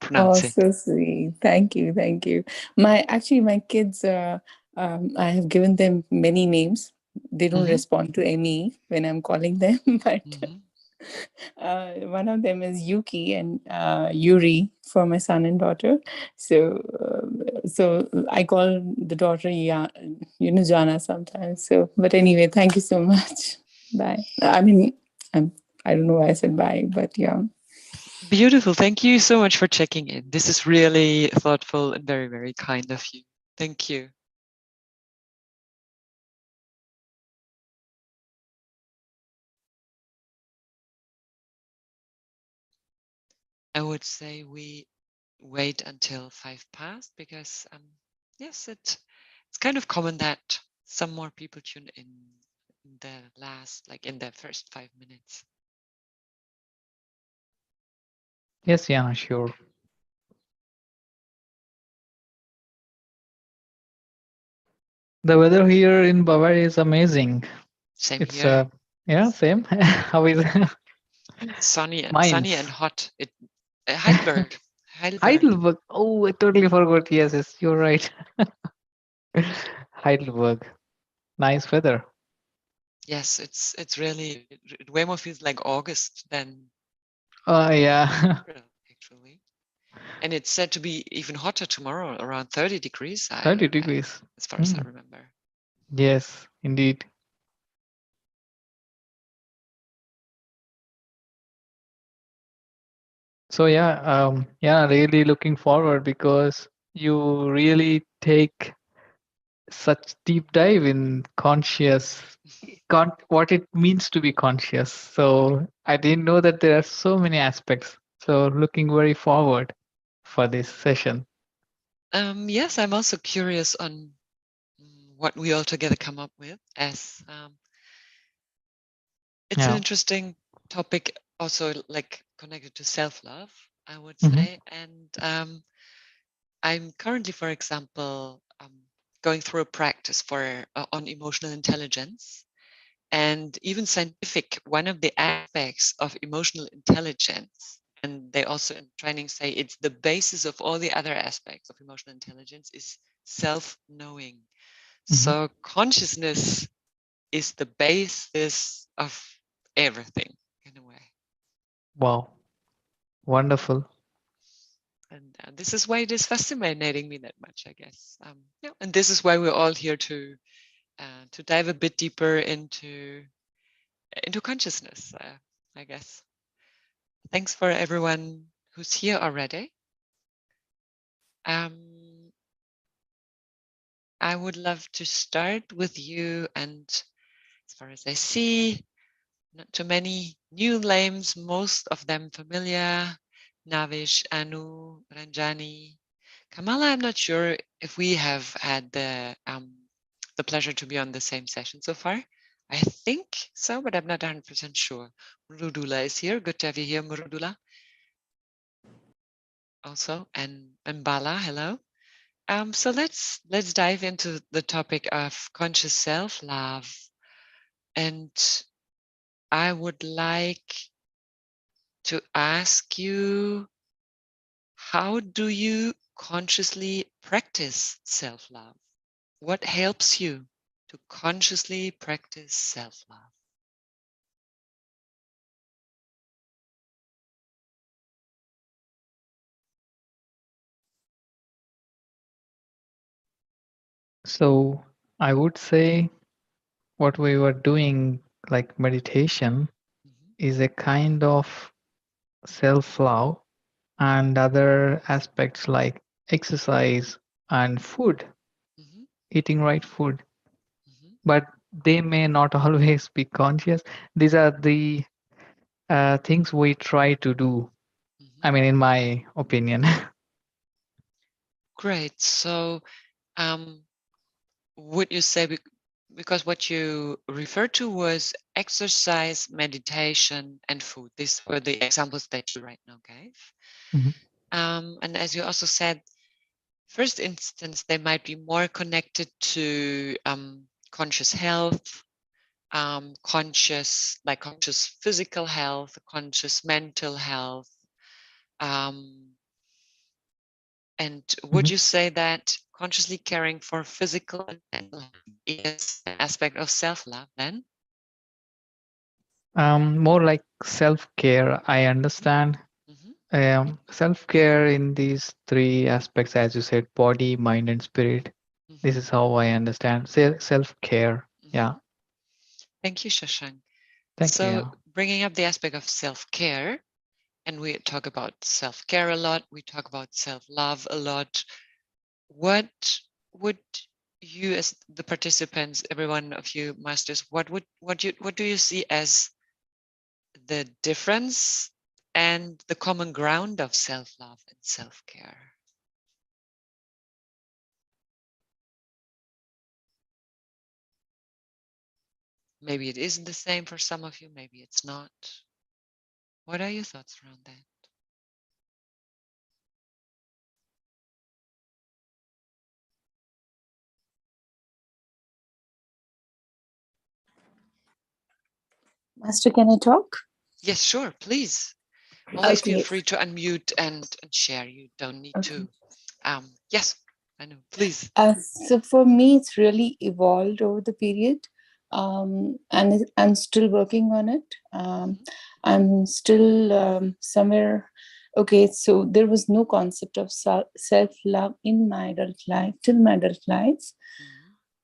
pronounce Oh, it. so sweet. Thank you. Thank you. My kids, I have given them many names. They don't Mm-hmm. respond to any when I'm calling them, but Mm-hmm. one of them is Yuki and Yuri for my son and daughter. So I call the daughter, Jana sometimes. So, but anyway, thank you so much. Bye. I mean, I'm, I don't know why I said bye, but yeah. Beautiful. Thank you so much for checking in. This is really thoughtful and very, very kind of you. Thank you. I would say we wait until 5 past because yes, it's kind of common that some more people tune in the last, like in the first 5 minutes. Yes, yeah, sure. The weather here in Bavaria is amazing. Same It's here. yeah, same. How is Sunny and Mainz? hot. Heidelberg. Heidelberg. Heidelberg. Oh, I totally forgot. Yes, yes, you're right. Heidelberg. Nice weather. Yes, it's really, it way more feels like August than Yeah. April, actually. And it's said to be even hotter tomorrow, around 30 degrees, 30 degrees. as far as I Hmm. remember. Yes, indeed. So yeah, really looking forward because you really take such deep dive in what it means to be conscious. So I didn't know that there are so many aspects. So looking very forward for this session. Yes, I'm also curious on what we all together come up with, as it's an Yeah. interesting topic, also like connected to self-love, I would Hmm. say. And I'm currently, for example, going through a practice for on emotional intelligence. And even scientific, one of the aspects of emotional intelligence, and they also in training say it's the basis of all the other aspects of emotional intelligence, is self-knowing. Hmm. So consciousness is the basis of everything in a way. Wow. Wonderful. And this is why it is fascinating me that much, I guess. Yeah, and this is why we're all here to dive a bit deeper into consciousness, I guess. Thanks for everyone who's here already. I would love to start with you, and as far as I see, not too many new names, most of them familiar. Navish, Anu, Ranjani, Kamala. I'm not sure if we have had the pleasure to be on the same session so far. I think so, but I'm not 100% sure. Murudula is here. Good to have you here, Murudula. Also, and Bala, hello. So let's dive into the topic of conscious self-love, and I would like to ask you, how do you consciously practice self-love? What helps you to consciously practice self-love? So I would say what we were doing, like meditation, Mm-hmm. is a kind of self-love, and other aspects like exercise and food, Mm-hmm. eating right food, Mm-hmm. but they may not always be conscious. These are the things we try to do. Mm-hmm. I mean, in my opinion. Great. So, would you say, because what you referred to was exercise, meditation, and food? These were the examples that you right now gave. Mhm. And as you also said, first instance, they might be more connected to conscious health, conscious physical health, conscious mental health, um, And would you say that consciously caring for physical and mental health is an aspect of self-love then? More like self-care, I understand. Self-care in these three aspects, as you said, body, mind, and spirit. This is how I understand self-care. Yeah. Thank you, Shashank. Thank you. So Yeah. bringing up the aspect of self-care, and we talk about self-care a lot, we talk about self-love a lot. What would you, as the participants, every one of you masters, what do you see as the difference and the common ground of self-love and self-care? Maybe it isn't the same for some of you, maybe it's not. What are your thoughts around that? Master, can I talk? Yes, sure, please. Always feel Okay. free to unmute and share. You don't need to. Yes, I know, please. So for me, it's really evolved over the period. And I'm still working on it. I'm still somewhere. Okay, so there was no concept of self-love in my adult life, till my adult life.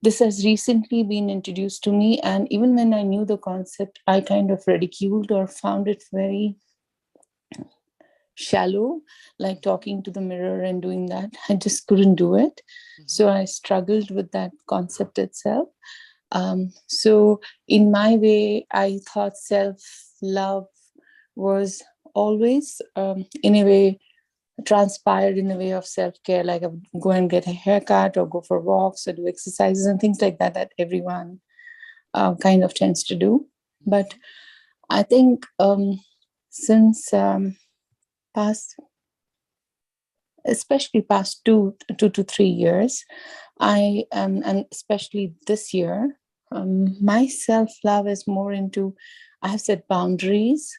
This has recently been introduced to me. And even when I knew the concept, I kind of ridiculed or found it very shallow, like talking to the mirror and doing that. I just couldn't do it. So I struggled with that concept itself. So in my way, I thought self-love was always, in a way, transpired in a way of self-care, like I would go and get a haircut or go for walks or do exercises and things like that, that everyone kind of tends to do. But I think since especially past 2 to 3 years, I am, and especially this year, my self-love is more into, I have set boundaries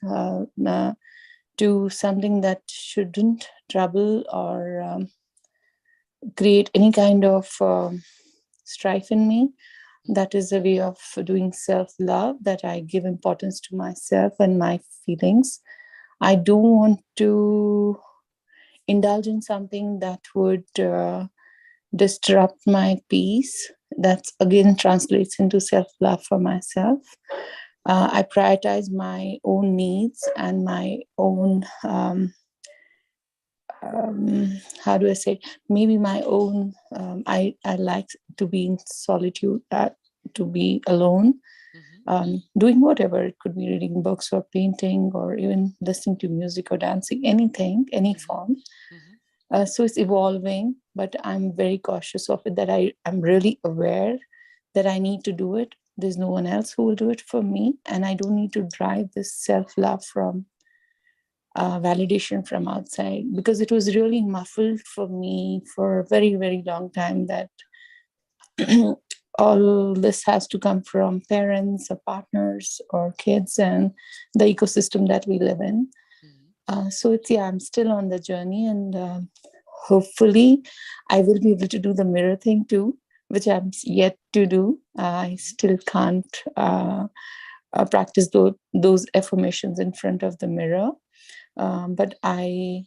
to something that shouldn't trouble or create any kind of strife in me. That is a way of doing self-love, that I give importance to myself and my feelings. I don't want to indulge in something that would disrupt my peace. That again translates into self-love for myself. I prioritize my own needs and my own, how do I say, maybe my own, I like to be in solitude, to be alone, doing whatever. It could be reading books or painting or even listening to music or dancing, anything, any form. So it's evolving, but I'm very cautious of it, that I'm really aware that I need to do it. There's no one else who will do it for me. And I don't need to drive this self-love from validation from outside, because it was really muffled for me for a very, very long time, that all this has to come from parents or partners or kids and the ecosystem that we live in. So it's, yeah, I'm still on the journey, and hopefully I will be able to do the mirror thing too, which I'm yet to do. I still can't practice those affirmations in front of the mirror. But I'm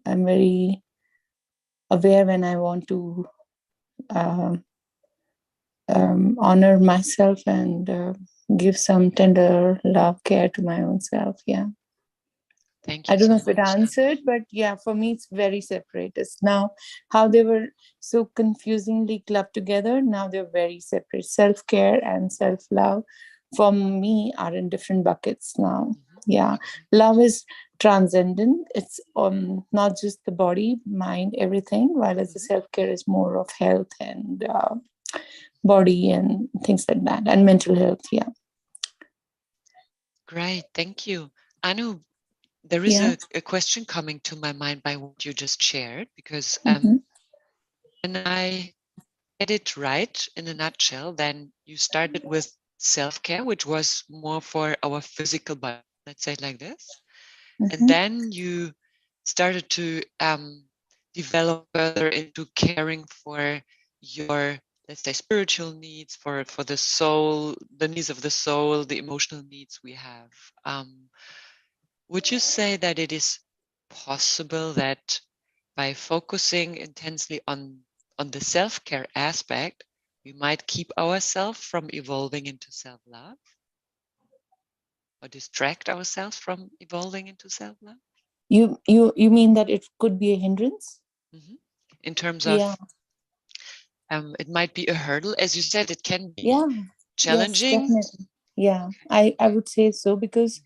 very aware when I want to honor myself and give some tender love, care to my own self. Yeah. Thank you. I don't know if it answered, but yeah, for me, it's very separate. It's now how they were so confusingly clubbed together. Now they're very separate. Self-care and self-love for me are in different buckets now. Yeah. Love is transcendent. It's not just the body, mind, everything, while as the self-care is more of health and body and things like that, and mental health. Yeah. Great. Thank you. Anu, there is a question coming to my mind by what you just shared, because when I get it right in a nutshell, then you started with self-care, which was more for our physical body, let's say it like this. And then you started to develop further into caring for your, let's say, spiritual needs, for the soul, the needs of the soul, the emotional needs we have. Would you say that it is possible that by focusing intensely on the self-care aspect, we might keep ourselves from evolving into self-love, or distract ourselves from evolving into self-love? You mean that it could be a hindrance? In terms Yeah. of, it might be a hurdle, as you said, it can be Yeah. Yes, challenging. definitely. Yeah, I would say so, because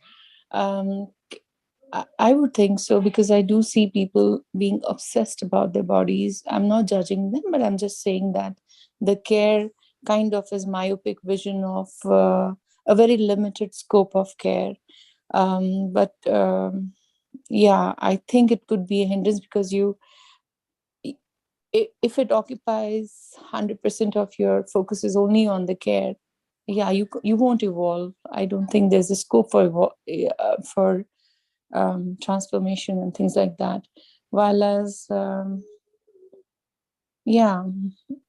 I would think so, because I do see people being obsessed about their bodies. I'm not judging them, but I'm just saying that the care kind of is myopic vision of a very limited scope of care. But yeah, I think it could be a hindrance, because if it occupies 100% of your focus is only on the care, yeah, you won't evolve. I don't think there's a scope for transformation and things like that. While as yeah,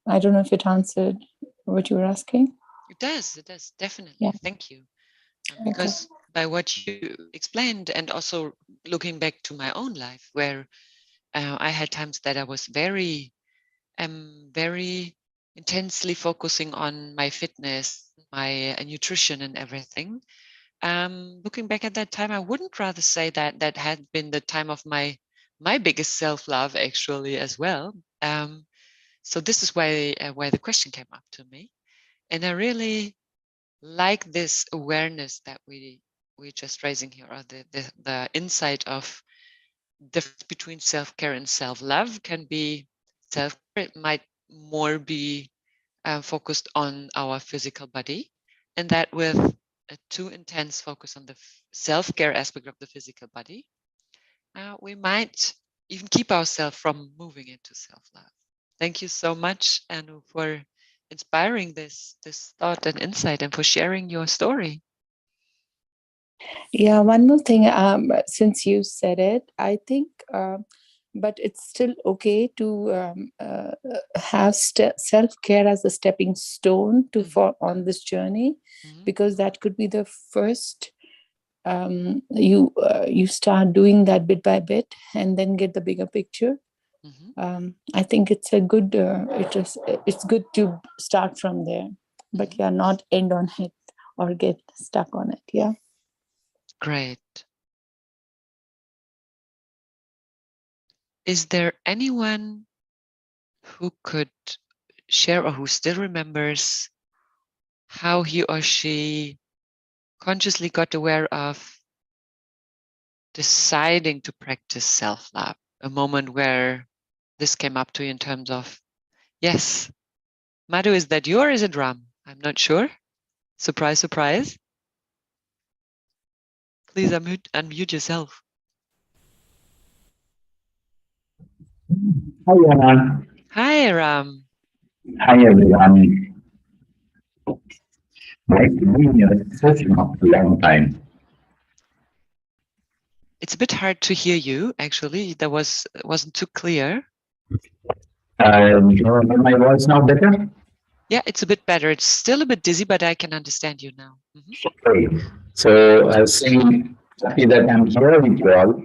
I don't know if it answered what you were asking. It does definitely. Yeah. Thank you. Okay. Because by what you explained, and also looking back to my own life, where I had times that I was very intensely focusing on my fitness, my nutrition and everything. Looking back at that time, I wouldn't rather say that that had been the time of my biggest self-love, actually, as well. So this is why the question came up to me. And I really like this awareness that we're just raising here, or the insight of difference between self-care and self-love. Can be self-care, it might more be focused on our physical body, and that with a too intense focus on the self-care aspect of the physical body, we might even keep ourselves from moving into self-love. Thank you so much, Anu, for inspiring this thought and insight, and for sharing your story. Yeah, one more thing. Since you said it, I think, but it's still okay to have self care as a stepping stone to for on this journey, because that could be the first. You start doing that bit by bit, and then get the bigger picture. I think it's a good. It's good to start from there, but yeah, not end on it or get stuck on it. Yeah. Great. Is there anyone who could share, or who still remembers, how he or she consciously got aware of deciding to practice self-love? A moment where this came up to you in terms of, yes, Madhu, is that you or is it Ram? I'm not sure. Surprise, surprise. Please unmute yourself. Hi, Jana. Hi, Ram. Hi, everyone. Nice to be in your session after a long time. It's a bit hard to hear you, actually. That wasn't too clear. My voice now better? Yeah, it's a bit better. It's still a bit dizzy, but I can understand you now. Okay. So I was saying, happy that I'm here with you all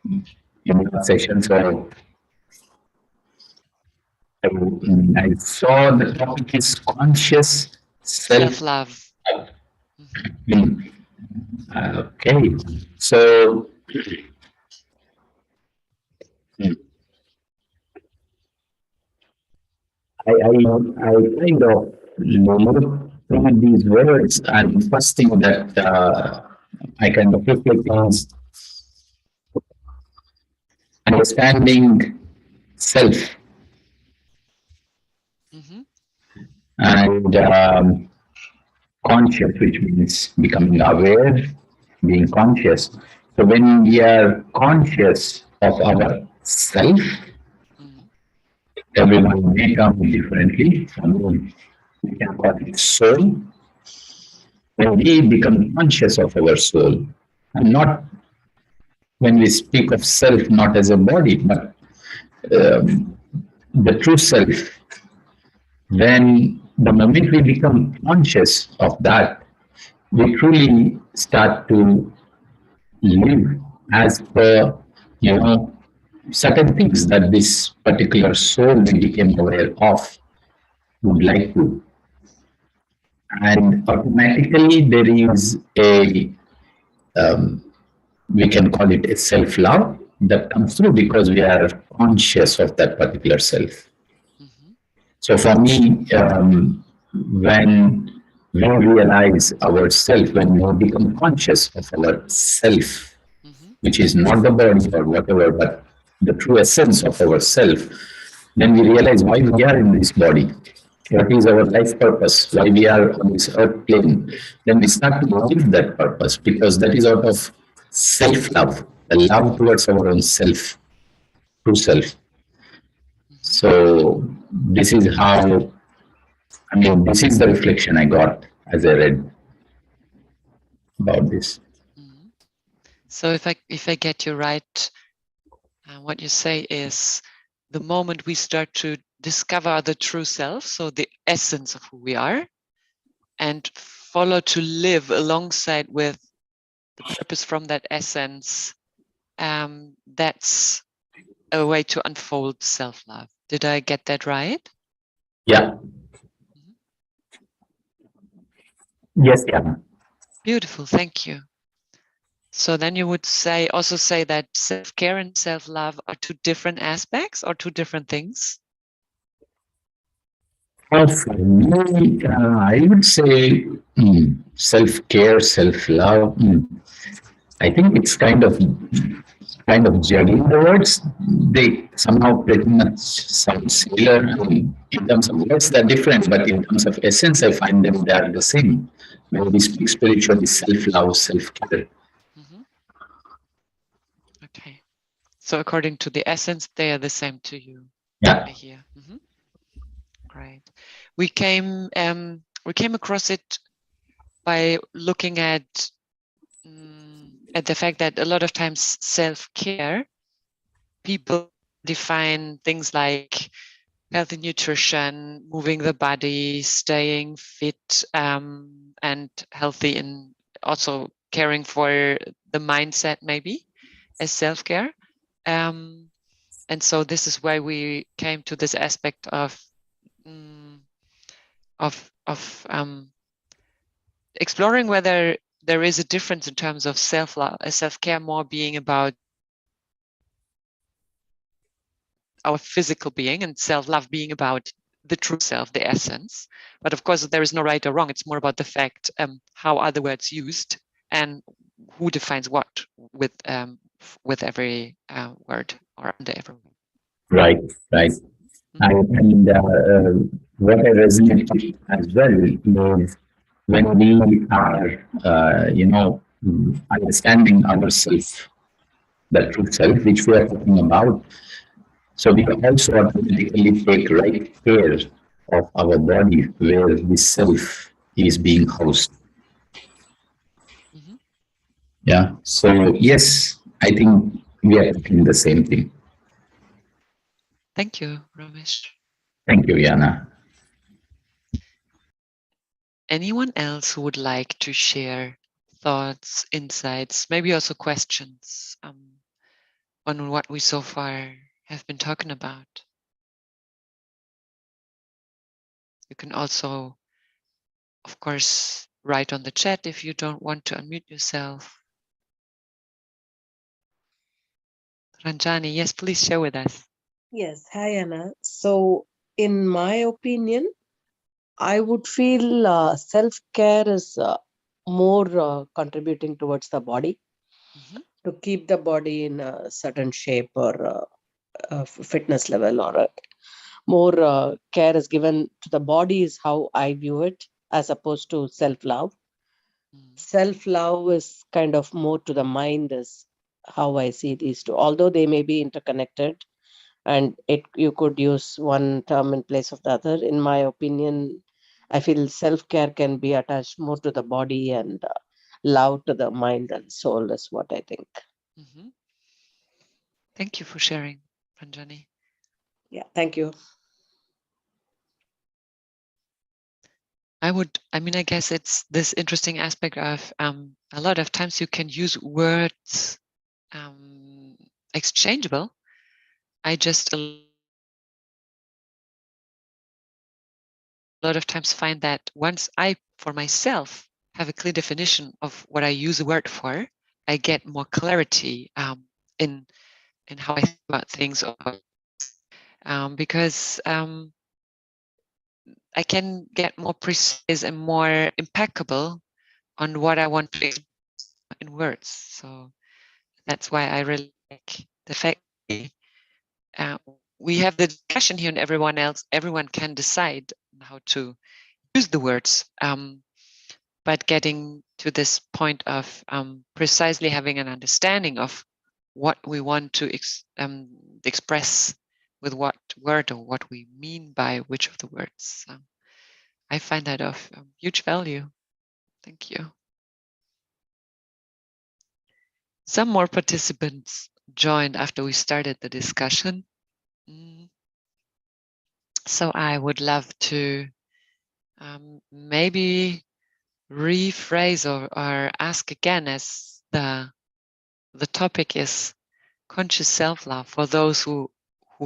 in your session. So I saw the topic is conscious Self-love. Okay. So I kind of look through these words, and the first thing that I kind of reflect on is understanding self and conscious, which means becoming aware, being conscious. So when we are conscious of our self, everyone may come differently. We can call it soul. When we become conscious of our soul, and not when we speak of self not as a body, but um, the true self, when the moment we become conscious of that, we truly start to live as per, you know, certain things that this particular soul we became aware of would like to. And automatically there is a, we can call it a self-love that comes through because we are conscious of that particular self. Mhm. So for me, when we realize ourself, when we become conscious of our self, Mhm. which is not the body or whatever, but the true essence of ourself, then we realize why we are in this body. What is our life purpose? Why we are on this earth plane? Then we start to live that purpose because that is out of self-love, the love towards our own self, true self. Mhm. So this is how, I mean, this is the reflection I got as I read about this. Mhm. So if I get you right, what you say is the moment we start to discover the true self, so the essence of who we are, and follow to live alongside with the purpose from that essence, that's a way to unfold self-love. Did I get that right? Yeah. Mhm. Yes, yeah. Beautiful, thank you. So then you would also say that self-care and self-love are two different aspects or two different things? Well, for me, I would say self-care, self-love. I think it's kind of juggling the words. They somehow pretty much sound similar. I mean, in terms of words, they're different, but in terms of essence, I find them they are the same. When we speak spiritually, self-love, self-care. Mhm. Okay. So according to the essence, they are the same to you. Yeah. I hear. Mhm. Great. We came across it by looking at the fact that a lot of times self-care, people define things like healthy nutrition, moving the body, staying fit, and healthy, and also caring for the mindset maybe as self-care. Um, and so this is why we came to this aspect mm, of exploring whether there is a difference in terms of self-love, self-care more being about our physical being and self-love being about the true self, the essence. But of course, there is no right or wrong. It's more about the fact how are the words used and who defines what with every word or under every word. Right, right. And what I resonate with as well is when we are, understanding ourselves, the true self, which we are talking about. So we also automatically take right care of our body where this self is being housed. Mhm. Yeah. So yes, I think we are doing the same thing. Thank you, Ramesh. Thank you, Jana. Anyone else who would like to share thoughts, insights, maybe also questions on what we so far have been talking about? You can also, of course, write on the chat if you don't want to unmute yourself. Ranjani, yes, please share with us. Yes, hi Anna. So, in my opinion, I would feel self-care is more contributing towards the body Mm-hmm. to keep the body in a certain shape or fitness level, or more care is given to the body, is how I view it, as opposed to self-love. Self-love is kind of more to the mind, is how I see these two, although they may be interconnected and you could use one term in place of the other. In my opinion, I feel self-care can be attached more to the body, and love to the mind and soul is what I think. Mm-hmm. Thank you for sharing, Ranjani. Yeah, thank you. I guess it's this interesting aspect of a lot of times you can use words exchangeable. I just a lot of times find that once I, for myself, have a clear definition of what I use a word for, I get more clarity in how I think about things, because I can get more precise and more impeccable on what I want to express in words. So that's why I really like the fact we have the discussion here, and everyone can decide how to use the words. But getting to this point of precisely having an understanding of what we want to express with what word, or what we mean by which of the words. I find that of huge value. Thank you. Some more participants joined after we started the discussion. So I would love to maybe rephrase or ask again, as the topic is conscious self-love, for those who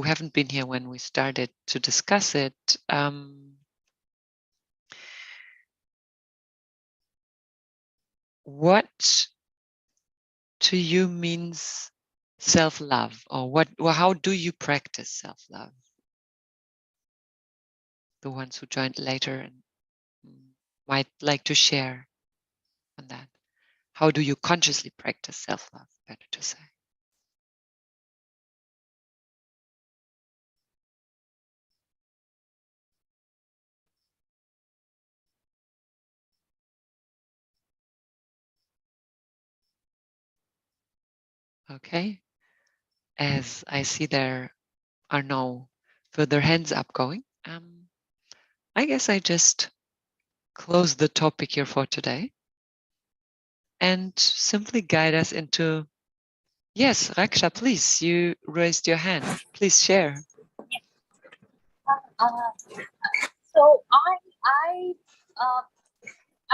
haven't been here when we started to discuss it. What to you means self-love, or how do you practice self-love? The ones who joined later and might like to share on that. How do you consciously practice self-love, better to say? Okay, as I see there are no further hands up going, I guess I just close the topic here for today and simply guide us into, yes, Raksha, please, you raised your hand. Please share. So I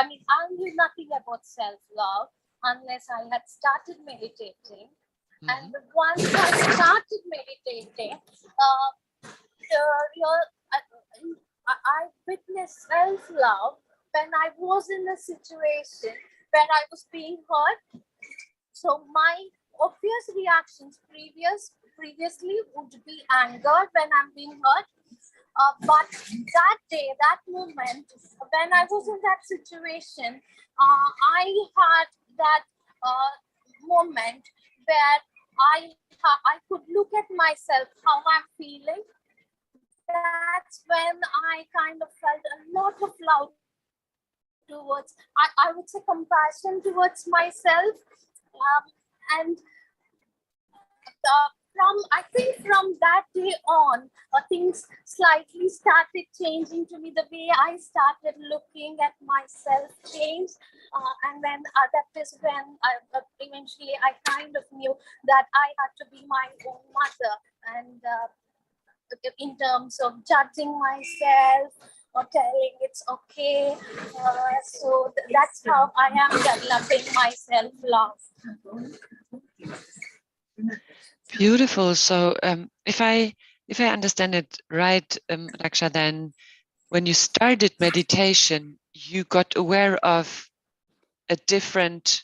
mean, I knew nothing about self-love unless I had started meditating. And once I started meditating, I witnessed self-love when I was in a situation where I was being hurt. So my obvious reactions previously would be anger when I'm being hurt. But that day, that moment, when I was in that situation, I had that moment where I could look at myself, how I'm feeling. That's when I kind of felt a lot of love towards, I would say, compassion towards myself. And I think from that day on, things slightly started changing to me. The way I started looking at myself changed, and then that is when eventually I kind of knew that I had to be my own mother, and in terms of judging myself or telling it's okay. So that's how I am developing my self-love. Beautiful. So if I understand it right, Raksha, then when you started meditation, you got aware of a different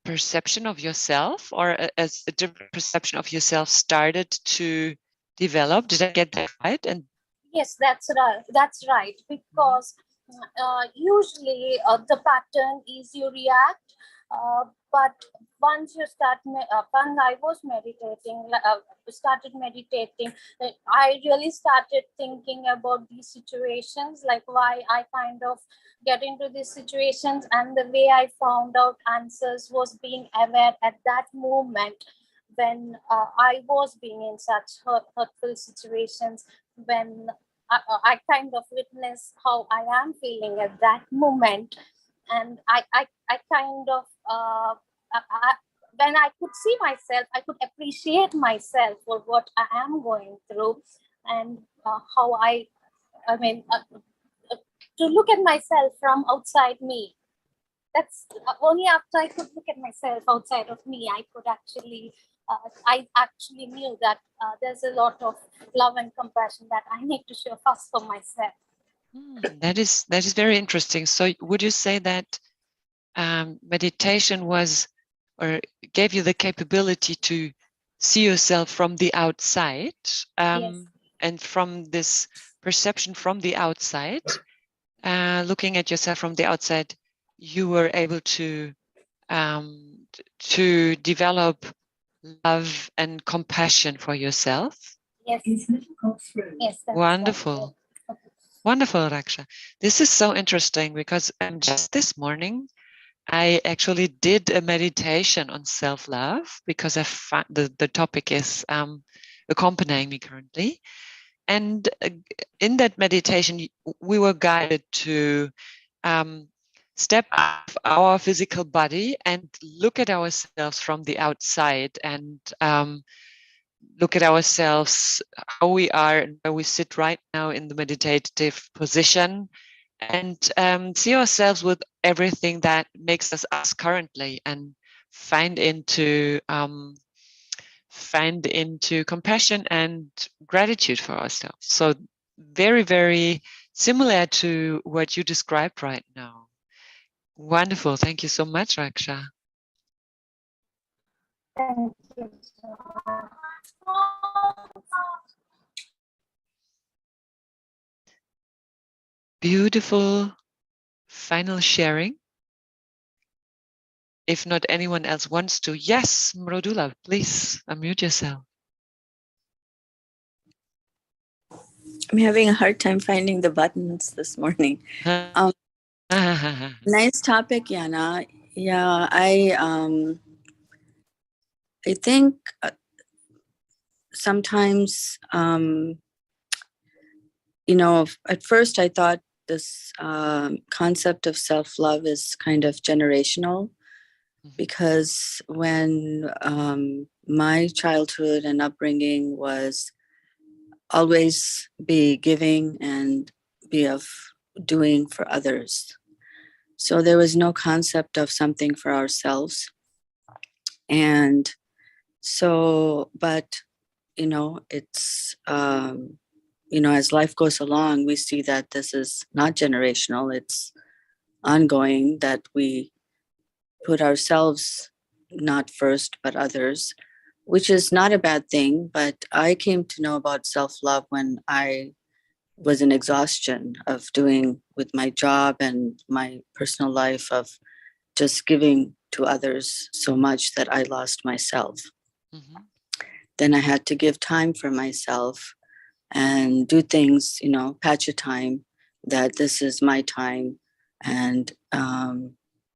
perception of yourself, or as a different perception of yourself started to develop. Did I get that right? And yes, that's right. That's right. Because usually the pattern is you react, but once you start, when I was meditating, started meditating, I really started thinking about these situations, like why I kind of get into these situations, and the way I found out answers was being aware at that moment when I was being in such hurtful situations, when I kind of witness how I am feeling at that moment, and I kind of when I could see myself, I could appreciate myself for what I am going through, and how to look at myself from outside me. That's only after I could look at myself outside of me, I actually knew that there's a lot of love and compassion that I need to show first for myself. That is very interesting. So would you say that meditation was, or gave you the capability to see yourself from the outside, Yes. and from this perception from the outside, looking at yourself from the outside, you were able to develop love and compassion for yourself? Yes. Yes. That's Wonderful. right. Wonderful, Raksha. This is so interesting because just this morning, I actually did a meditation on self-love because I found the topic is accompanying me currently. And in that meditation, we were guided to step out of our physical body and look at ourselves from the outside, and look at ourselves, how we are and where we sit right now in the meditative position, and see ourselves with everything that makes us currently, and find into compassion and gratitude for ourselves. So very, very similar to what you described right now. Wonderful. Thank you so much, Raksha. Thank you so much. Beautiful final sharing. If not anyone else wants to, yes, Mrodula, please unmute yourself. I'm having a hard time finding the buttons this morning. Nice topic, Jana. Yeah, I think sometimes, at first I thought this concept of self-love is kind of generational, because when my childhood and upbringing was always be giving and be of doing for others. So there was no concept of something for ourselves. And so, but, it's, as life goes along, we see that this is not generational, it's ongoing, that we put ourselves not first, but others, which is not a bad thing. But I came to know about self-love when I was in exhaustion of doing with my job and my personal life, of just giving to others so much that I lost myself. Mm-hmm. Then I had to give time for myself and do things, patch a time, that this is my time, and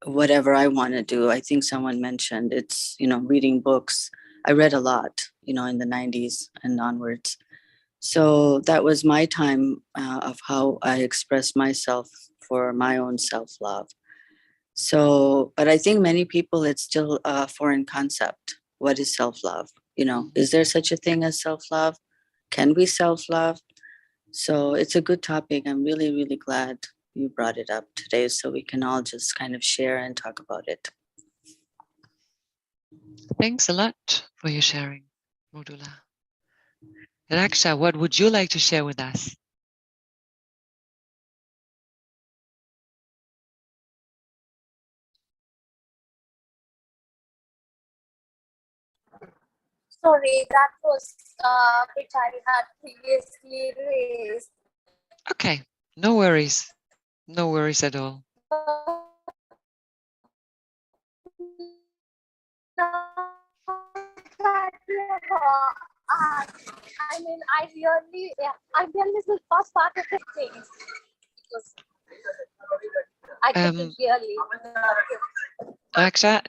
whatever I want to do. I think someone mentioned it's, reading books. I read a lot, in the 90s and onwards. So that was my time of how I expressed myself for my own self-love. So, but I think many people, it's still a foreign concept. What is self-love? Is there such a thing as self-love? Can we self-love? So it's a good topic. I'm really, really glad you brought it up today, so we can all just kind of share and talk about it. Thanks a lot for your sharing, Mrodula. Raksha, what would you like to share with us? Sorry, that was which I had previously raised. Okay, no worries. No worries at all. I really the first part of the things, because I couldn't really. Raksha,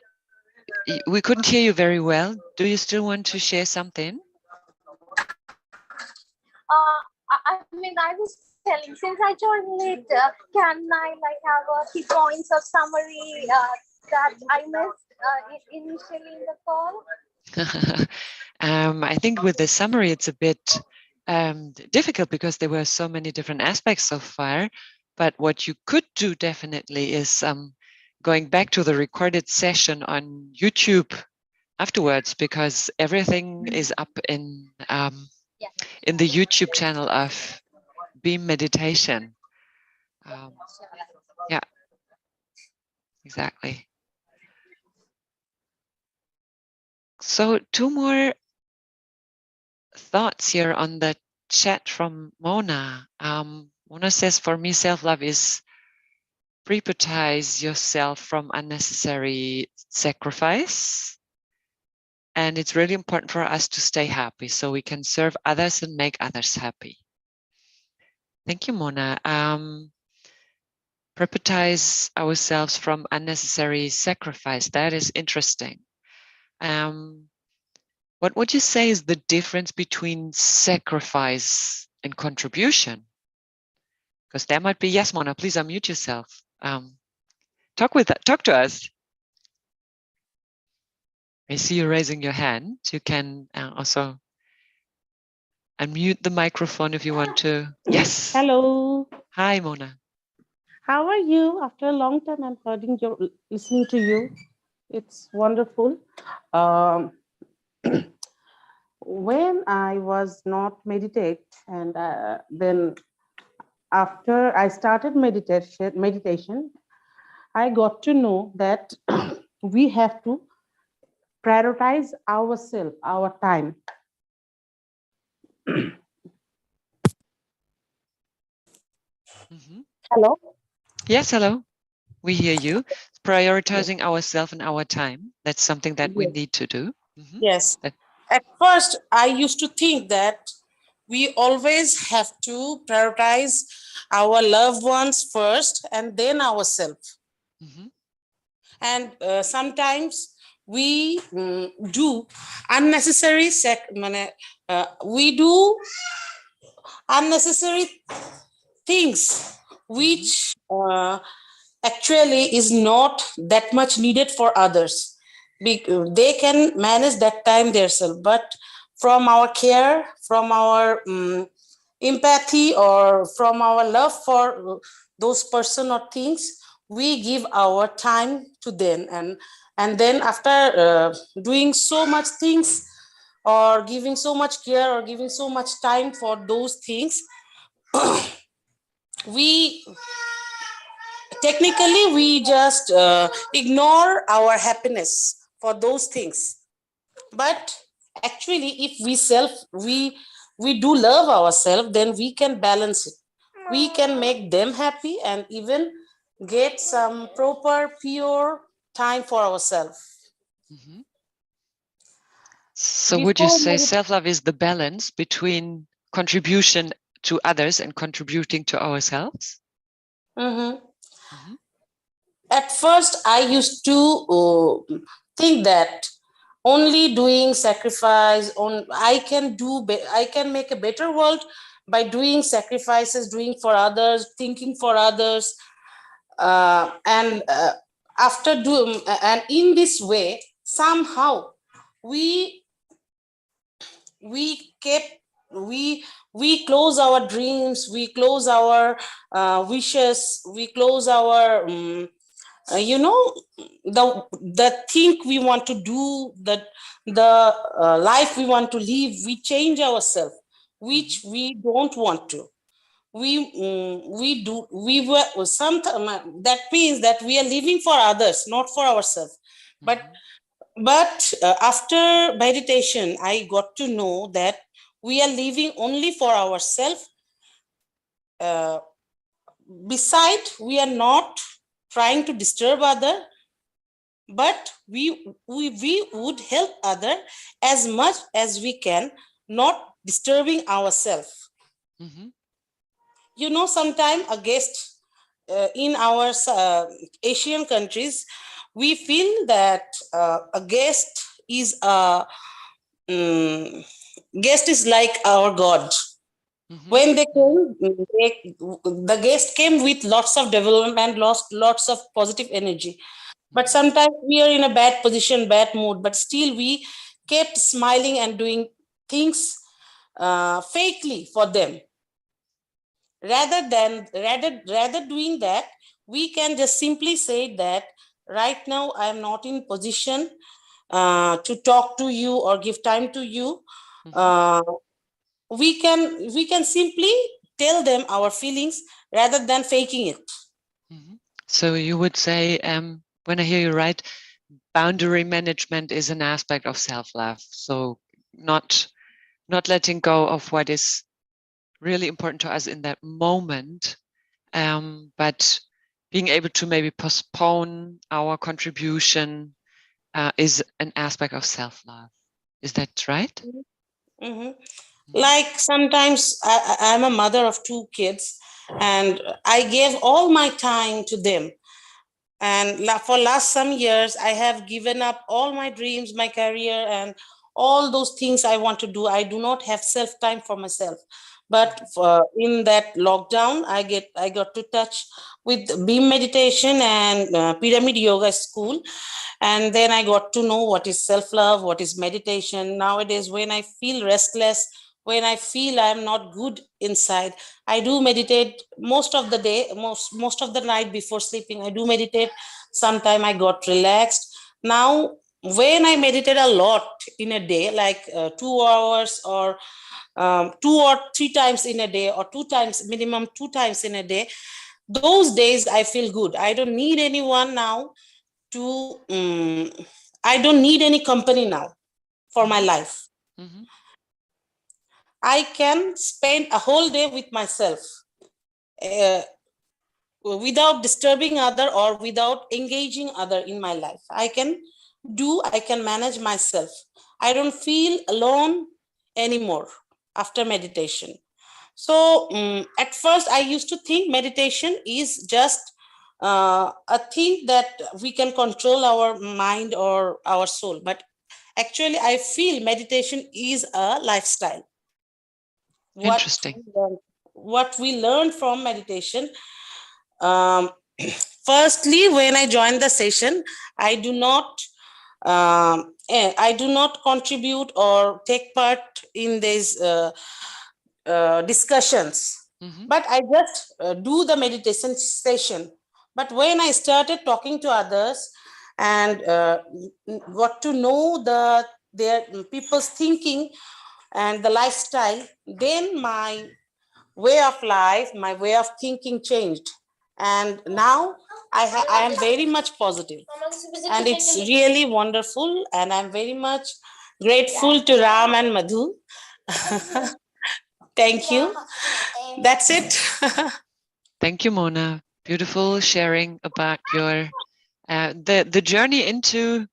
we couldn't hear you very well. Do you still want to share something? I was telling, since I joined later, can I have key points of summary that I missed? initially in the call? I think with the summary, it's a bit difficult because there were so many different aspects so far. But what you could do definitely is going back to the recorded session on YouTube afterwards, because everything is up in the YouTube channel of Beam Meditation. Yeah, exactly. So 2 more thoughts here on the chat from Mona. Mona says, for me, self-love is preputize yourself from unnecessary sacrifice. And it's really important for us to stay happy so we can serve others and make others happy. Thank you, Mona. Preputize ourselves from unnecessary sacrifice. That is interesting. What would you say is the difference between sacrifice and contribution? Because there might be, yes, Mona, please unmute yourself. Talk to us. I see you raising your hand. You can also unmute the microphone if you want to. Yes. Hello. Hi, Mona. How are you? After a long time, I'm listening to you. It's wonderful. When I was not meditate, and then after I started meditation, I got to know that we have to prioritize ourselves, our time. Hello? Yes, hello. We hear you. Prioritizing ourselves and our time. That's something that we need to do. Yes. At first, I used to think that we always have to prioritize our loved ones first and then ourselves. And sometimes we do unnecessary unnecessary things which actually is not that much needed for others. They can manage that time themselves, but from our care, from our empathy, or from our love for those person or things, we give our time to them, and then after doing so much things or giving so much care or giving so much time for those things, we technically we just ignore our happiness for those things. But actually, if we do love ourselves, then we can balance it. We can make them happy and even get some proper pure time for ourselves. So would you say self-love is the balance between contribution to others and contributing to ourselves? At first, I used to think that only doing sacrifice I can make a better world by doing sacrifices, doing for others, thinking for others, and after doing, and in this way, somehow we close our dreams, we close our wishes, we close our the thing we want to do, the life we want to live, we change ourselves, which we don't want to. That means that we are living for others, not for ourselves. But after meditation, I got to know that we are living only for ourselves. Besides, we are not trying to disturb other, but we would help other as much as we can, not disturbing ourselves. Sometimes a guest in our Asian countries, we feel that a guest is like our God. When they came, the guest came with lots of development, lots of positive energy. But sometimes we are in a bad position, bad mood, but still we kept smiling and doing things fakely for them. Rather doing that, we can just simply say that right now I am not in position to talk to you or give time to you. We can simply tell them our feelings rather than faking it. So you would say, when I hear you right, boundary management is an aspect of self-love. So not letting go of what is really important to us in that moment, but being able to maybe postpone our contribution is an aspect of self-love. Is that right? Like sometimes I'm a mother of 2 kids, and I gave all my time to them. And for last some years, I have given up all my dreams, my career, and all those things I want to do. I do not have self time for myself. But in that lockdown, I got to touch with beam meditation and pyramid yoga school, and then I got to know what is self love, what is meditation. Nowadays, when I feel restless, when I feel I'm not good inside, I do meditate most of the day, most of the night before sleeping. I do meditate. Sometime I got relaxed. Now, when I meditate a lot in a day, like 2 hours or 2 or 3 times in a day, or 2 times, minimum 2 times in a day, those days I feel good. I don't need anyone now to, I don't need any company now for my life. I can spend a whole day with myself without disturbing other or without engaging other in my life. I can manage myself. I don't feel alone anymore after meditation. So at first I used to think meditation is just a thing that we can control our mind or our soul. But actually, I feel meditation is a lifestyle. Interesting. What we learn from meditation, firstly, when I joined the session, I do not contribute or take part in these discussions, but I just do the meditation session. But when I started talking to others and got to know their people's thinking and the lifestyle, then my way of life, my way of thinking changed. And now I am very much positive. And it's really wonderful. And I'm very much grateful to Ram and Madhu. Thank you. That's it. Thank you, Mona. Beautiful sharing about your the journey into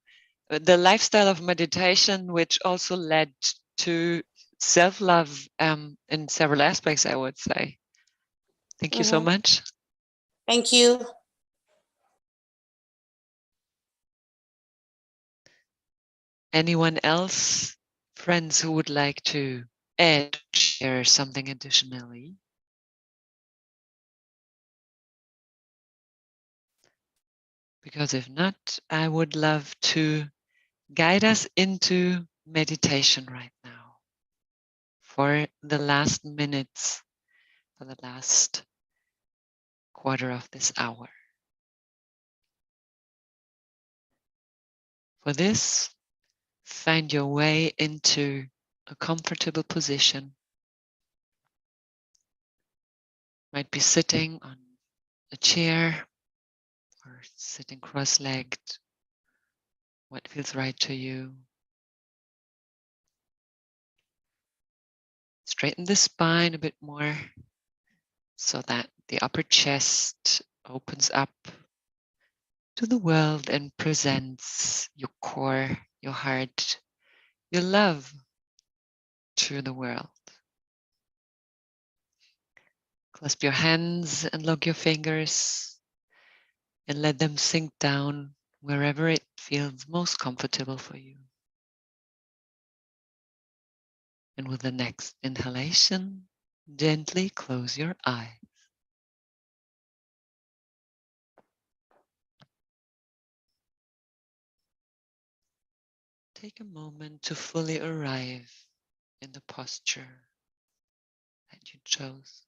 the lifestyle of meditation, which also led to self-love in several aspects, I would say. Thank you so much. Thank you. Anyone else, friends who would like to add, share something additionally? Because if not, I would love to guide us into meditation right now for the last minutes, for the last quarter of this hour. For this, find your way into a comfortable position. Might be sitting on a chair or sitting cross-legged. What feels right to you? Straighten the spine a bit more so that the upper chest opens up to the world and presents your core, your heart, your love to the world. Clasp your hands and lock your fingers and let them sink down wherever it feels most comfortable for you. And with the next inhalation, gently close your eyes. take a moment to fully arrive in the posture that you chose.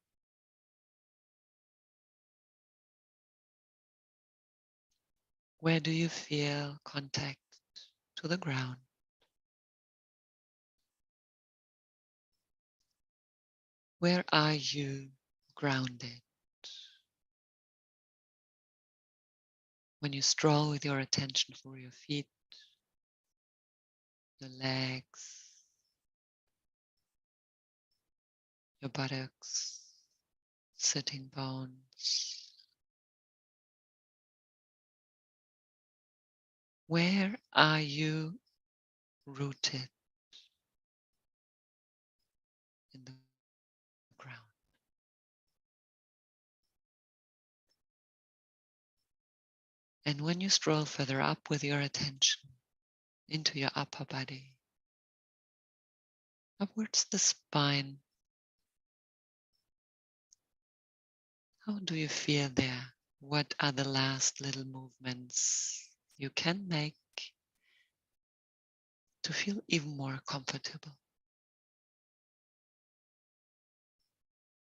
Where do you feel contact to the ground? Where are you grounded? When you stroll with your attention for your feet, your legs, your buttocks, sitting bones. Where are you rooted in the ground? And when you stroll further up with your attention into your upper body, upwards the spine, how do you feel there? What are the last little movements you can make to feel even more comfortable?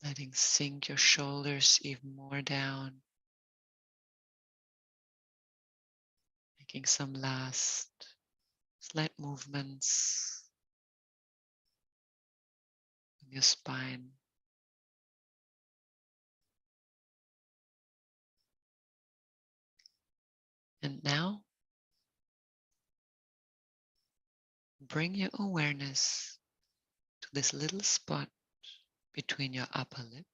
Letting sink your shoulders even more down. Making some last slight movements in your spine. And now, bring your awareness to this little spot between your upper lip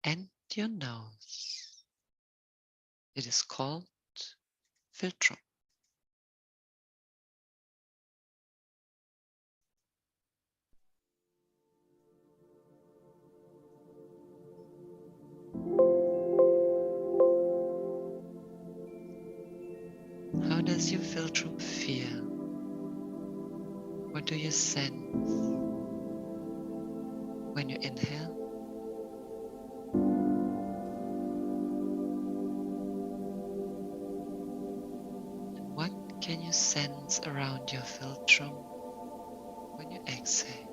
and your nose. It is called philtrum. How does your philtrum feel? What do you sense when you inhale? And what can you sense around your philtrum when you exhale?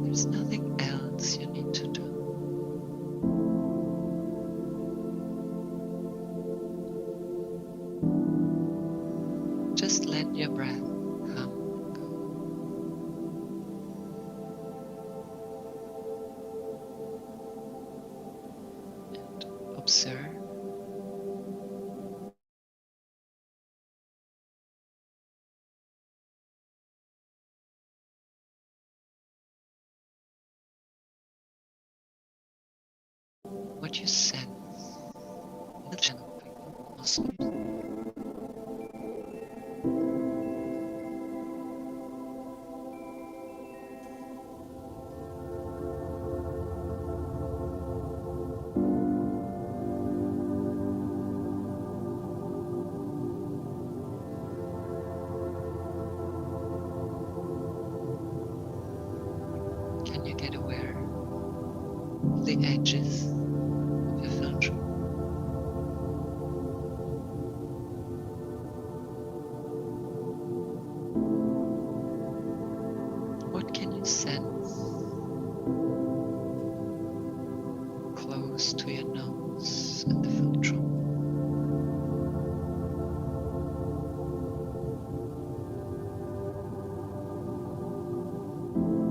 There's nothing else you need to do. Just let your breath come and go. And observe what you sense in the channel of your nostrils. Can you get aware of the edges of your philtrum? What can you sense close to your nose and the philtrum?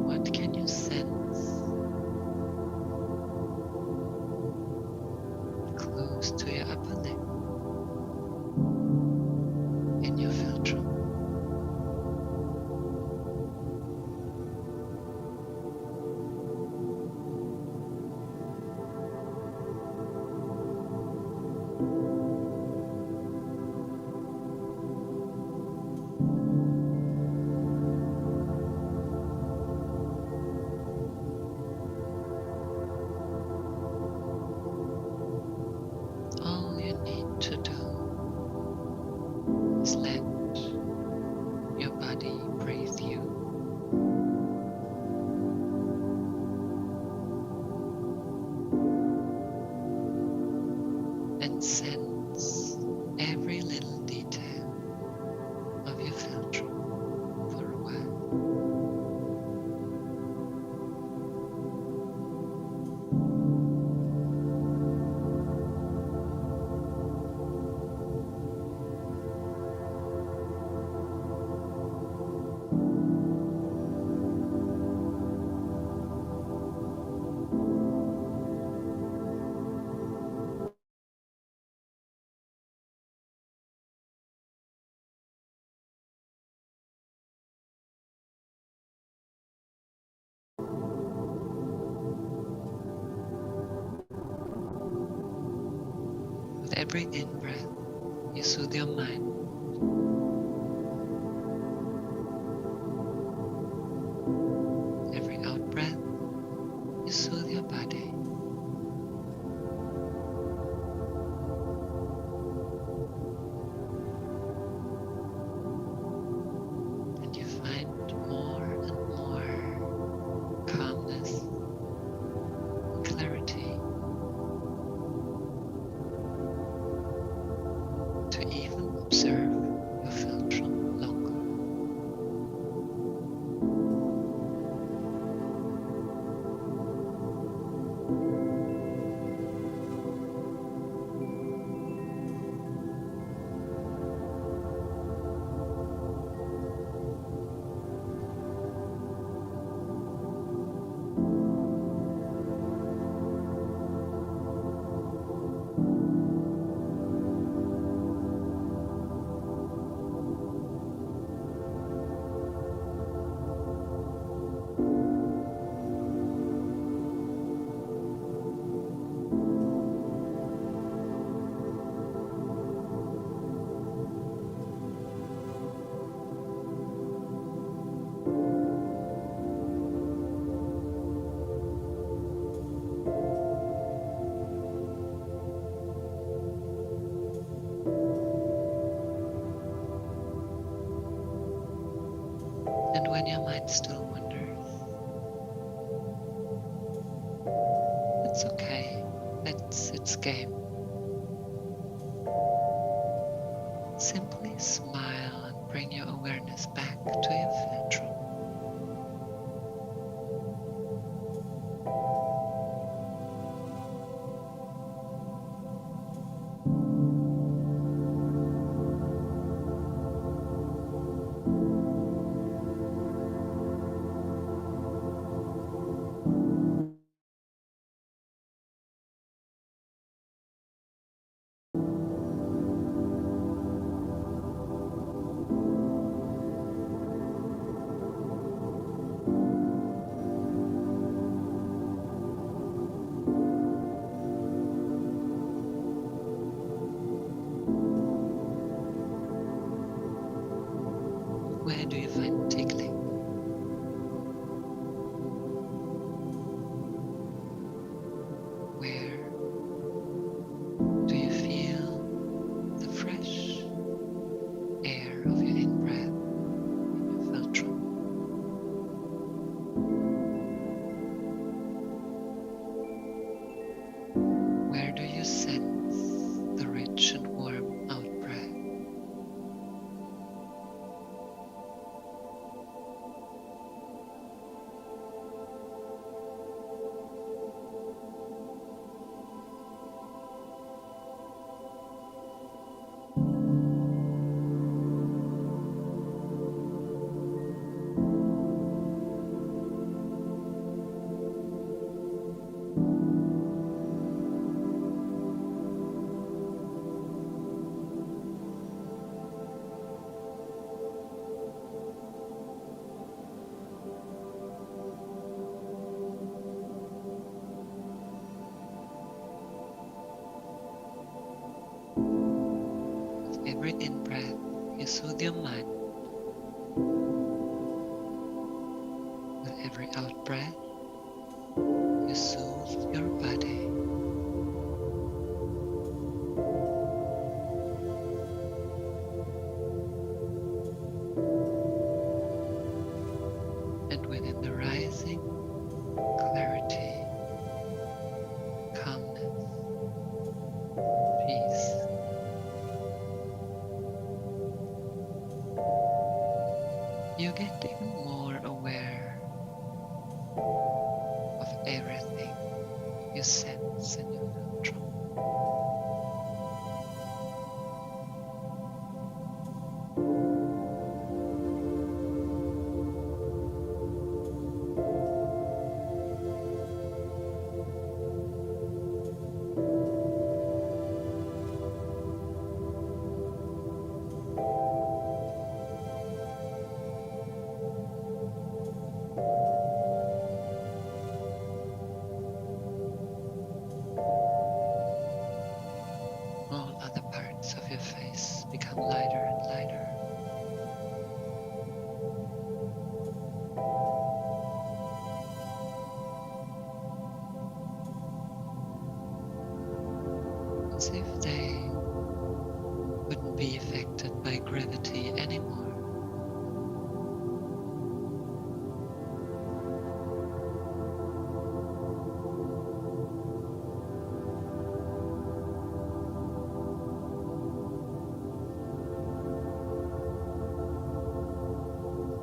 What can you sense close to your upper lip in your philtrum? All you need and sense every little detail of your philtrum for a while. With every in-breath, you soothe your mind. Every out-breath, you soothe your body. And you find more and more calmness and clarity to even observe your philtrum longer. And when your mind still wanders, it's okay. That's its game. Simply smile and bring your awareness back to your philtrum. Where do you find tingling? Where do you feel the fresh air of your in-breath in your philtrum? Where do you sense the rich and warm out-breath? With every in-breath, you soothe your mind. With every out-breath, you soothe your body. And within the rising clarity, calmness, peace, you get even more aware of everything you sense in your filtrum. All other parts of your face become lighter and lighter. As if they wouldn't be affected by gravity anymore.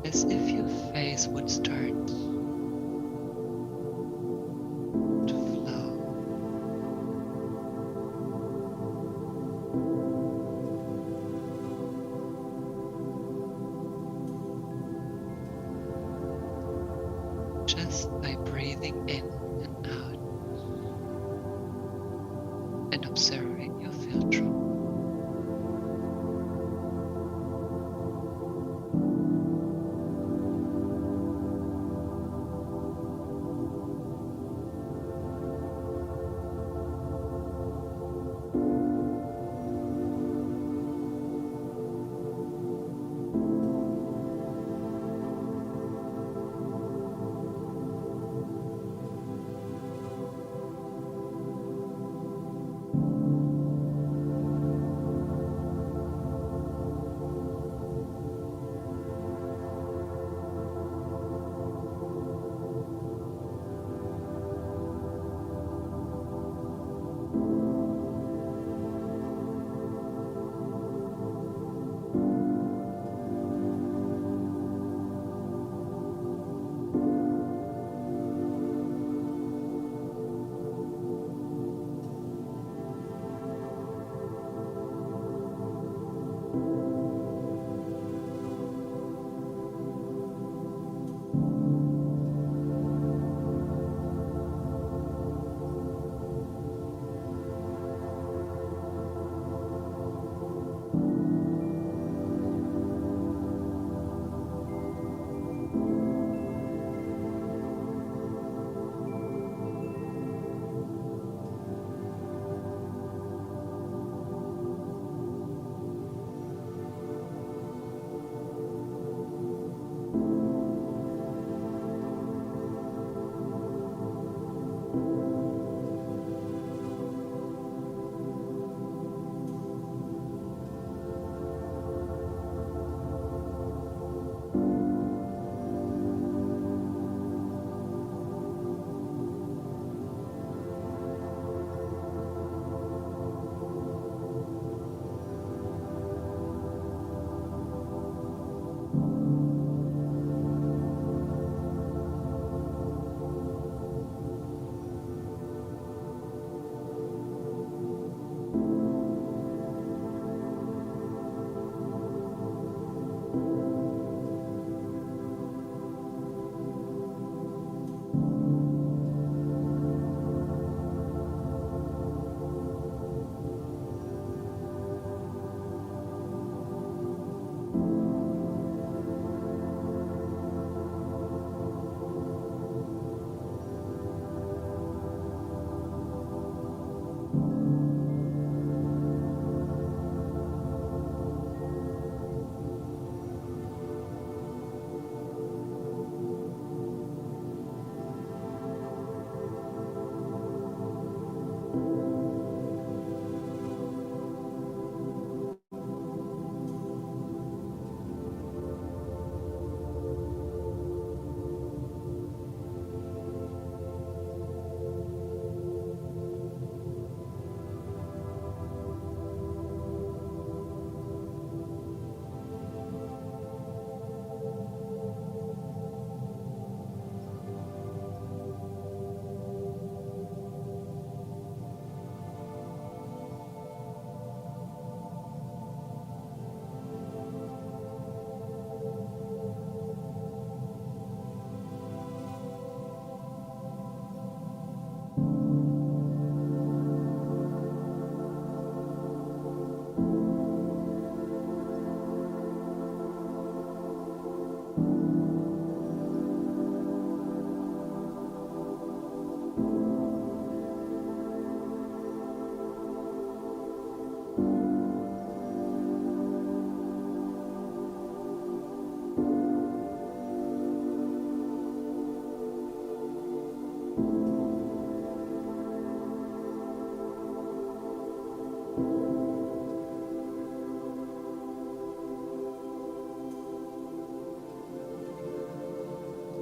As if your face would start to flow. Just by breathing in and out and observing your filtrum.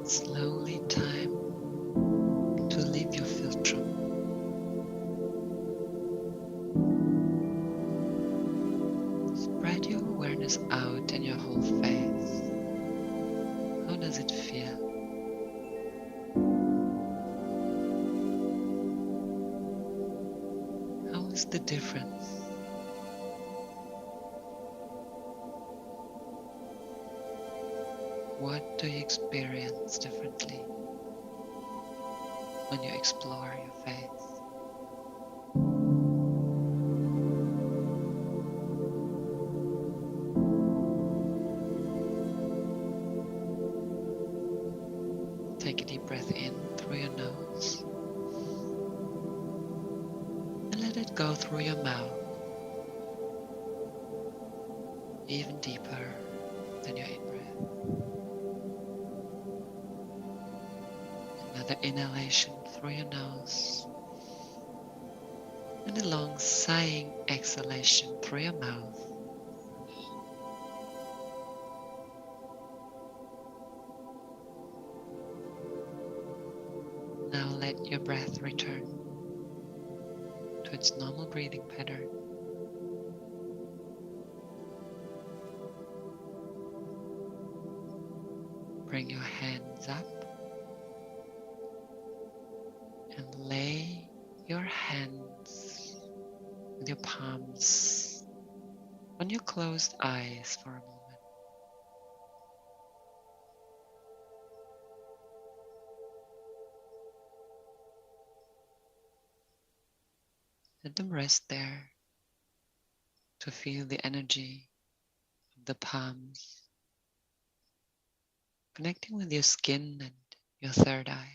Slowly time to leave your filter. Spread your awareness out in your whole face. How does it feel? How is the difference? What do you experience differently when you explore your face? Take a deep breath in through your nose and let it go through your mouth, even deeper than your in-breath. Another inhalation through your nose and a long sighing exhalation through your mouth. Now let your breath return to its normal breathing pattern. Bring your hands up and lay your hands with your palms on your closed eyes for a moment. Let them rest there to feel the energy of the palms connecting with your skin and your third eye.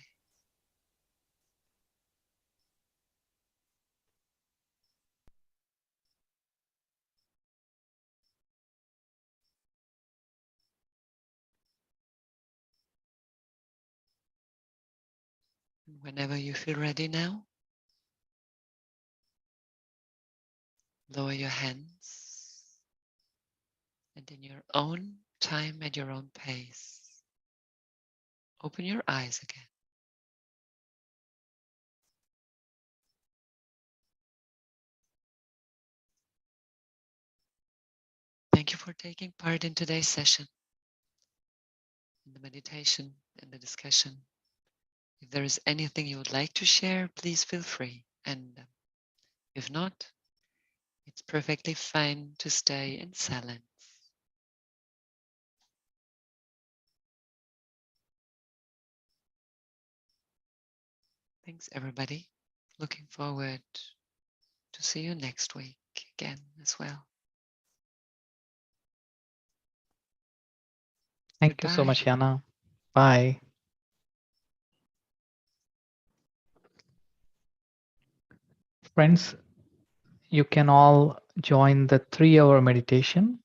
And whenever you feel ready now, lower your hands and in your own time at your own pace, open your eyes again. Thank you for taking part in today's session, in the meditation, in the discussion. If there is anything you would like to share, please feel free. And if not, it's perfectly fine to stay in silence. Thanks, everybody. Looking forward to see you next week again as well. Thank you so much, Goodbye. Jana. Bye. Friends, you can all join the 3-hour meditation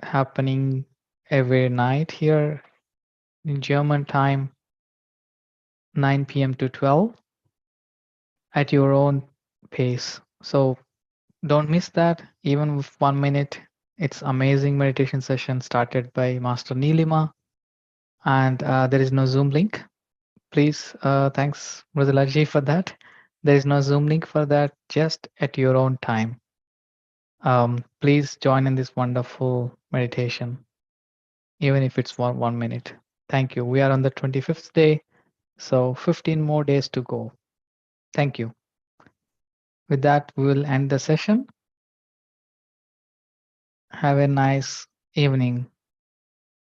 happening every night here in German time, 9 p.m. to 12 at your own pace. So don't miss that, even with 1 minute. It's amazing meditation session started by Master Nilima, and there is no Zoom link. Please, thanks Mridulaji for that. There is no Zoom link for that, just at your own time. Please join in this wonderful meditation, even if it's for 1 minute. Thank you. We are on the 25th day, so 15 more days to go. Thank you. With that, we will end the session. Have a nice evening.